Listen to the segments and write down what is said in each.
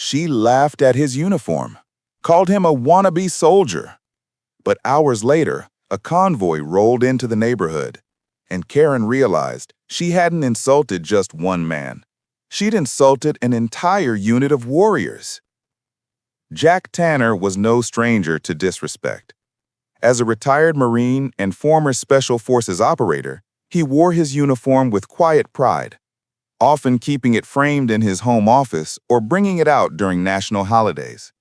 She laughed at his uniform, called him a wannabe soldier. But hours later, a convoy rolled into the neighborhood, and Karen realized she hadn't insulted just one man. She'd insulted an entire unit of warriors. Jack Tanner was no stranger to disrespect. As a retired Marine and former Special Forces operator, he wore his uniform with quiet pride, often keeping it framed in his home office or bringing it out during national holidays.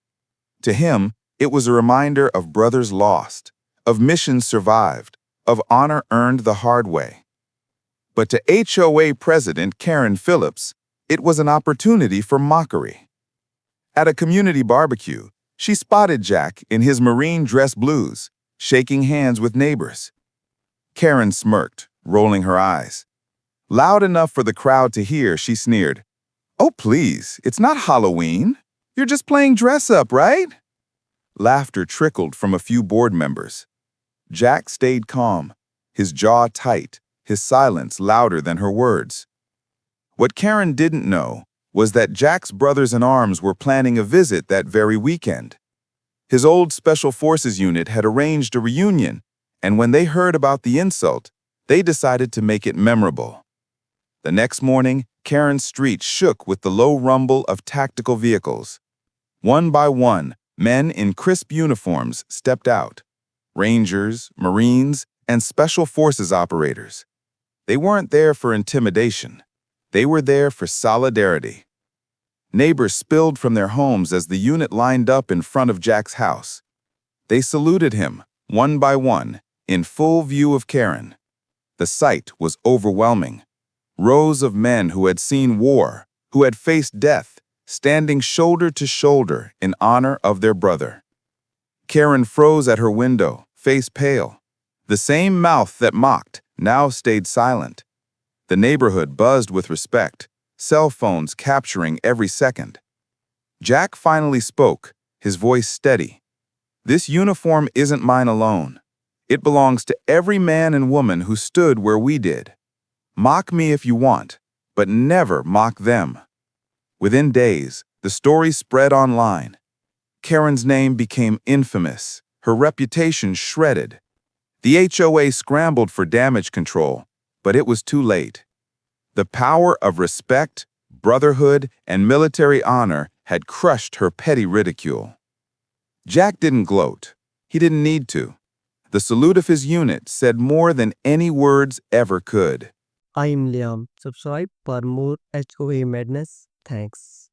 To him, it was a reminder of brothers lost, of missions survived, of honor earned the hard way. But to HOA President Karen Phillips, it was an opportunity for mockery. At a community barbecue, she spotted Jack in his Marine dress blues, shaking hands with neighbors. Karen smirked, rolling her eyes. Loud enough for the crowd to hear, she sneered, "Oh, please, it's not Halloween. You're just playing dress-up, right?" Laughter trickled from a few board members. Jack stayed calm, his jaw tight, his silence louder than her words. What Karen didn't know was that Jack's brothers-in-arms were planning a visit that very weekend. His old Special Forces unit had arranged a reunion, and when they heard about the insult, they decided to make it memorable. The next morning, Karen's street shook with the low rumble of tactical vehicles. One by one, men in crisp uniforms stepped out. Rangers, Marines, and Special Forces operators. They weren't there for intimidation. They were there for solidarity. Neighbors spilled from their homes as the unit lined up in front of Jack's house. They saluted him, one by one, in full view of Karen. The sight was overwhelming. Rows of men who had seen war, who had faced death, standing shoulder to shoulder in honor of their brother. Karen froze at her window, face pale. The same mouth that mocked now stayed silent. The neighborhood buzzed with respect, cell phones capturing every second. Jack finally spoke, his voice steady. "This uniform isn't mine alone. It belongs to every man and woman who stood where we did. Mock me if you want, but never mock them." Within days, the story spread online. Karen's name became infamous, her reputation shredded. The HOA scrambled for damage control, but it was too late. The power of respect, brotherhood, and military honor had crushed her petty ridicule. Jack didn't gloat. He didn't need to. The salute of his unit said more than any words ever could. I'm Liam. Subscribe for more HOA madness. Thanks.